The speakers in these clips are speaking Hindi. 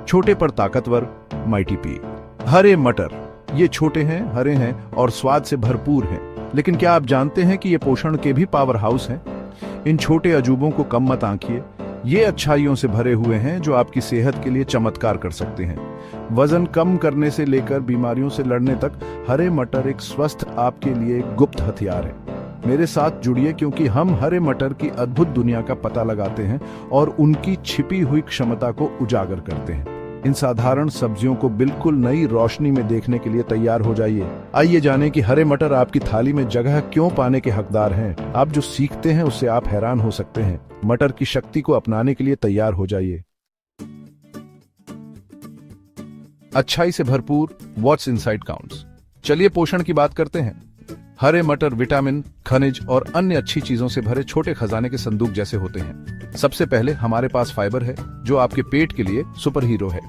छोटे पर ताकतवर, माइटी पी। हरे मटर, ये छोटे हैं, हरे हैं और स्वाद से भरपूर हैं, लेकिन क्या आप जानते हैं कि ये पोषण के भी पावर हाउस हैं? इन छोटे अजूबों को कम मत आंकिए, ये अच्छाइयों से भरे हुए हैं जो आपकी सेहत के लिए चमत्कार कर सकते हैं। वजन कम करने से लेकर बीमारियों से लड़ने तक हरे मटर एक स्वस्थ आपके लिए एक गुप्त हथियार है। मेरे साथ जुड़िए, क्योंकि हम हरे मटर की अद्भुत दुनिया का पता लगाते हैं और उनकी छिपी हुई क्षमता को उजागर करते हैं। इन साधारण सब्जियों को बिल्कुल नई रोशनी में देखने के लिए तैयार हो जाइए। आइए जानें कि हरे मटर आपकी थाली में जगह क्यों पाने के हकदार हैं। आप जो सीखते हैं उससे आप हैरान हो सकते हैं। मटर की शक्ति को अपनाने के लिए तैयार हो जाइए। अच्छाई से भरपूर, व्हाट्स इनसाइड काउंट्स। चलिए पोषण की बात करते हैं। हरे मटर विटामिन, खनिज और अन्य अच्छी चीजों से भरे छोटे खजाने के संदूक जैसे होते हैं। सबसे पहले हमारे पास फाइबर है, जो आपके पेट के लिए सुपर हीरो है।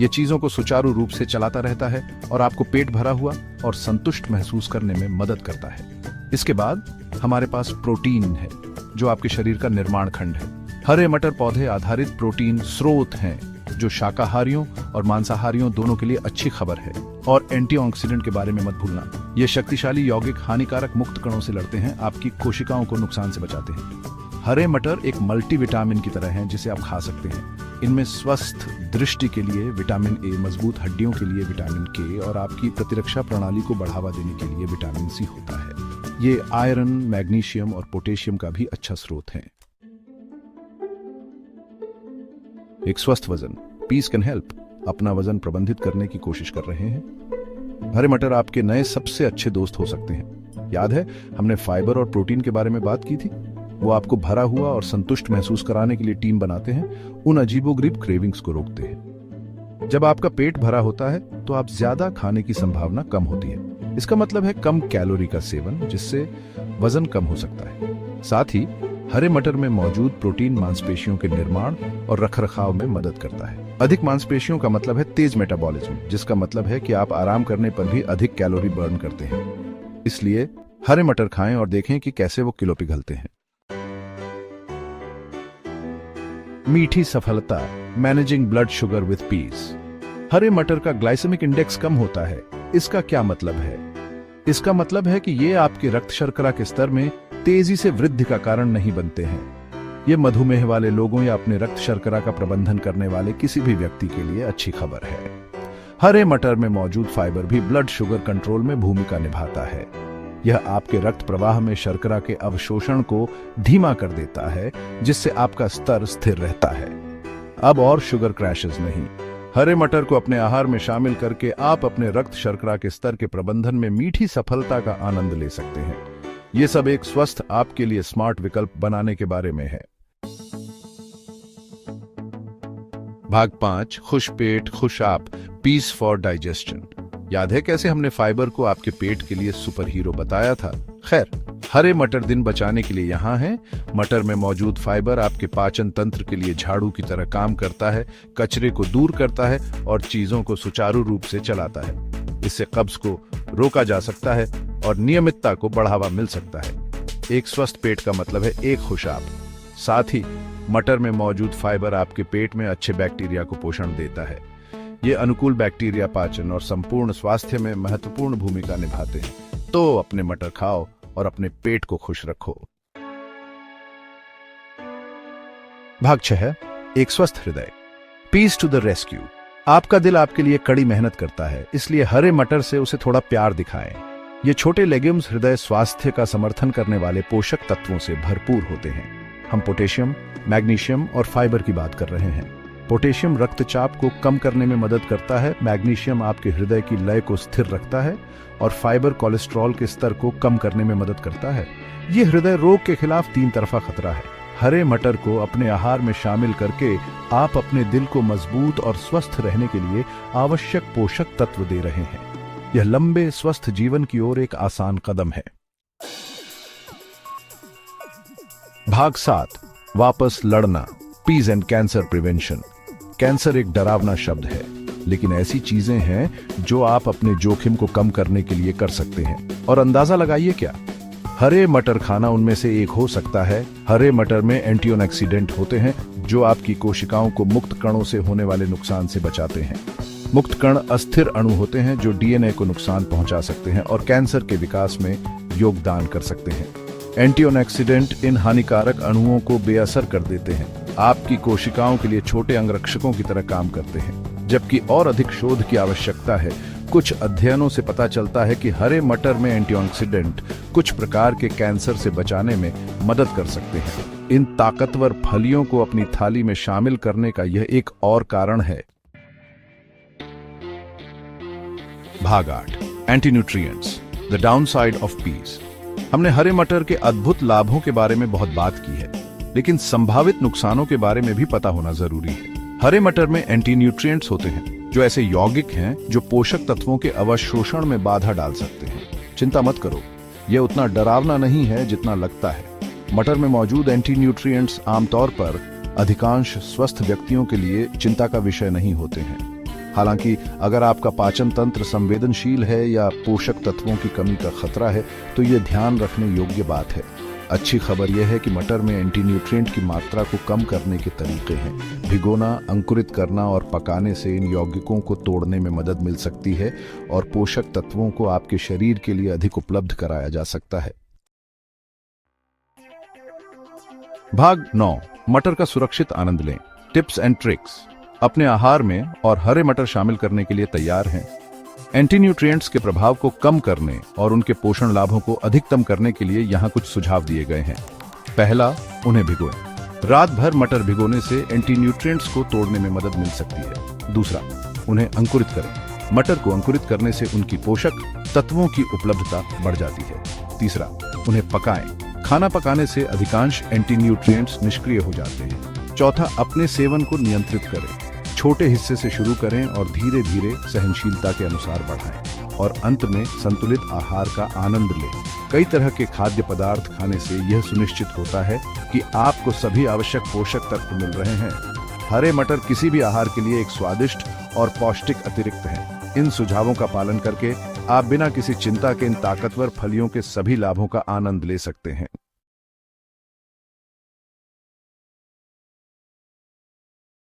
ये चीजों को सुचारू रूप से चलाता रहता है और आपको पेट भरा हुआ और संतुष्ट महसूस करने में मदद करता है। इसके बाद हमारे पास प्रोटीन है, जो आपके शरीर का निर्माण खंड है। हरे मटर पौधे आधारित प्रोटीन स्रोत हैं, जो शाकाहारियों और मांसाहारियों दोनों के लिए अच्छी खबर है। और एंटीऑक्सीडेंट के बारे में मत भूलना, ये शक्तिशाली यौगिक हानिकारक मुक्त कणों से लड़ते हैं, आपकी कोशिकाओं को नुकसान से बचाते हैं। हरे मटर एक मल्टीविटामिन की तरह हैं, जिसे आप खा सकते हैं। इनमें स्वस्थ दृष्टि के लिए विटामिन ए, मजबूत हड्डियों के लिए विटामिन के और आपकी प्रतिरक्षा प्रणाली को बढ़ावा देने के लिए विटामिन सी होता है। ये आयरन, मैग्नीशियम और पोटेशियम का भी अच्छा स्रोत है। एक स्वस्थ वजन, पीस कैन हेल्प। अपना वजन प्रबंधित करने की कोशिश कर रहे हैं? हरे मटर आपके नए सबसे अच्छे दोस्त हो सकते हैं। याद है हमने फाइबर और प्रोटीन के बारे में बात की थी? वो आपको भरा हुआ और संतुष्ट महसूस कराने के लिए टीम बनाते हैं, उन अजीबोगरीब क्रेविंग्स को रोकते हैं। जब आपका पेट भरा होता है तो आप ज्यादा खाने की संभावना कम होती है। इसका मतलब है कम कैलोरी का सेवन, जिससे वजन कम हो सकता है। साथ ही हरे मटर में मौजूद प्रोटीन मांसपेशियों के निर्माण और रखरखाव में मदद करता है। अधिक मांसपेशियों का मतलब है तेज मेटाबॉलिज्म, जिसका मतलब है कि आप आराम करने पर भी अधिक कैलोरी बर्न करते हैं। इसलिए हरे मटर खाएं और देखें कि कैसे वो किलो पिघलते हैं। मीठी सफलता, managing blood sugar with peace. हरे मटर का ग्लाइसेमिक इंडेक्स कम होता है। इसका क्या मतलब है? इसका मतलब है कि ये आपके रक्त शर्करा के स्तर में तेजी से वृद्धि का कारण नहीं बनते हैं। ये मधुमेह वाले लोगों या अपने रक्त शर्करा का प्रबंधन करने वाले किसी भी व्यक्ति के लिए अच्छी खबर है। हरे मटर में मौजूद फाइबर भी ब्लड शुगर कंट्रोल में भूमिका निभाता है। यह आपके रक्त प्रवाह में शर्करा के अवशोषण को धीमा कर देता है, जिससे आपका स्तर स्थिर रहता है। अब और शुगर क्रैशेस नहीं। हरे मटर को अपने आहार में शामिल करके आप अपने रक्त शर्करा के स्तर के प्रबंधन में मीठी सफलता का आनंद ले सकते हैं। ये सब एक स्वस्थ आपके लिए स्मार्ट विकल्प बनाने के बारे में है। भाग 5, खुश पेट खुश आप, पीस फॉर डाइजेशन। याद है कैसे हमने फाइबर को आपके पेट के लिए सुपर हीरो बताया था? खैर, हरे मटर दिन बचाने के लिए यहाँ है। मटर में मौजूद फाइबर आपके पाचन तंत्र के लिए झाड़ू की तरह काम करता है, कचरे को दूर करता है और चीजों को सुचारू रूप से चलाता है। इससे कब्ज को रोका जा सकता है और नियमितता को बढ़ावा मिल सकता है। एक स्वस्थ पेट का मतलब है एक खुश आप। साथ ही मटर में मौजूद फाइबर आपके पेट में अच्छे बैक्टीरिया को पोषण देता है। ये अनुकूल बैक्टीरिया पाचन और संपूर्ण स्वास्थ्य में महत्वपूर्ण भूमिका निभाते हैं। तो अपने मटर खाओ और अपने पेट को खुश रखो। भाग 6, एक स्वस्थ हृदय, पीस टू द रेस्क्यू। आपका दिल आपके लिए कड़ी मेहनत करता है, इसलिए हरे मटर से उसे थोड़ा प्यार दिखाएं। ये छोटे लेग्यूम्स हृदय स्वास्थ्य का समर्थन करने वाले पोषक तत्वों से भरपूर होते हैं। हम पोटेशियम, मैग्नीशियम और फाइबर की बात कर रहे हैं। पोटेशियम रक्तचाप को कम करने में मदद करता है, मैग्नीशियम आपके हृदय की लय को स्थिर रखता है और फाइबर कोलेस्ट्रॉल के स्तर को कम करने में मदद करता है। ये हृदय रोग के खिलाफ 3 तरफा खतरा है। हरे मटर को अपने आहार में शामिल करके आप अपने दिल को मजबूत और स्वस्थ रहने के लिए आवश्यक पोषक तत्व दे रहे हैं। यह लंबे स्वस्थ जीवन की ओर एक आसान कदम है। भाग 7, वापस लड़ना, peace and cancer prevention. Cancer एक डरावना शब्द है, लेकिन ऐसी चीजें हैं जो आप अपने जोखिम को कम करने के लिए कर सकते हैं। और अंदाजा लगाइए क्या? हरे मटर खाना उनमें से एक हो सकता है। हरे मटर में एंटीऑक्सीडेंट होते हैं जो आपकी कोशिकाओं को मुक्त कणों से होने वाले नुकसान से बचाते हैं। मुक्त कण अस्थिर अणु होते हैं जो डीएनए को नुकसान पहुंचा सकते हैं और कैंसर के विकास में योगदान कर सकते हैं। एंटीऑक्सीडेंट इन हानिकारक अणुओं को बेअसर कर देते हैं, आपकी कोशिकाओं के लिए छोटे अंगरक्षकों की तरह काम करते हैं। जबकि और अधिक शोध की आवश्यकता है। कुछ अध्ययनों से पता चलता है कि हरे मटर में एंटीऑक्सीडेंट कुछ प्रकार के कैंसर से बचाने में मदद कर सकते हैं। इन ताकतवर फलियों को अपनी थाली में शामिल करने का यह एक और कारण है। भाग 8, antinutrients, the downside of peace. हमने हरे मटर के अद्भुत लाभों के बारे में बहुत बात की है, लेकिन संभावित नुकसानों के बारे में भी पता होना जरूरी है। हरे मटर में एंटीन्यूट्रिएंट्स होते हैं जो ऐसे यौगिक हैं जो पोषक तत्वों के अवशोषण में बाधा डाल सकते हैं। चिंता मत करो, यह उतना डरावना नहीं है जितना लगता है। मटर में मौजूद एंटीन्यूट्रिएंट्स आमतौर पर अधिकांश स्वस्थ व्यक्तियों के लिए चिंता का विषय नहीं होते हैं। हालांकि अगर आपका पाचन तंत्र संवेदनशील है या पोषक तत्वों की कमी का खतरा है तो यह ध्यान रखने योग्य बात है। अच्छी खबर यह है कि मटर में एंटीन्यूट्रिएंट की मात्रा को कम करने के तरीके हैं। भिगोना, अंकुरित करना और पकाने से इन यौगिकों को तोड़ने में मदद मिल सकती है और पोषक तत्वों को आपके शरीर के लिए अधिक उपलब्ध कराया जा सकता है। भाग 9, मटर का सुरक्षित आनंद लें, टिप्स एंड ट्रिक्स। अपने आहार में और हरे मटर शामिल करने के लिए तैयार हैं। एंटीन्यूट्रिएंट्स के प्रभाव को कम करने और उनके पोषण लाभों को अधिकतम करने के लिए यहाँ कुछ सुझाव दिए गए हैं। पहला, उन्हें भिगोएं। रात भर मटर भिगोने से एंटीन्यूट्रिएंट्स को तोड़ने में मदद मिल सकती है। दूसरा, उन्हें अंकुरित करें। मटर को अंकुरित करने से उनकी पोषक तत्वों की उपलब्धता बढ़ जाती है। तीसरा, उन्हें पकाएं। खाना पकाने से अधिकांश एंटीन्यूट्रिएंट्स निष्क्रिय हो जाते हैं। चौथा, अपने सेवन को नियंत्रित करें। छोटे हिस्से से शुरू करें और धीरे धीरे सहनशीलता के अनुसार बढ़ाएं। और अंत में संतुलित आहार का आनंद लें। कई तरह के खाद्य पदार्थ खाने से यह सुनिश्चित होता है कि आपको सभी आवश्यक पोषक तत्व मिल रहे हैं। हरे मटर किसी भी आहार के लिए एक स्वादिष्ट और पौष्टिक अतिरिक्त है। इन सुझावों का पालन करके आप बिना किसी चिंता के इन ताकतवर फलियों के सभी लाभों का आनंद ले सकते हैं।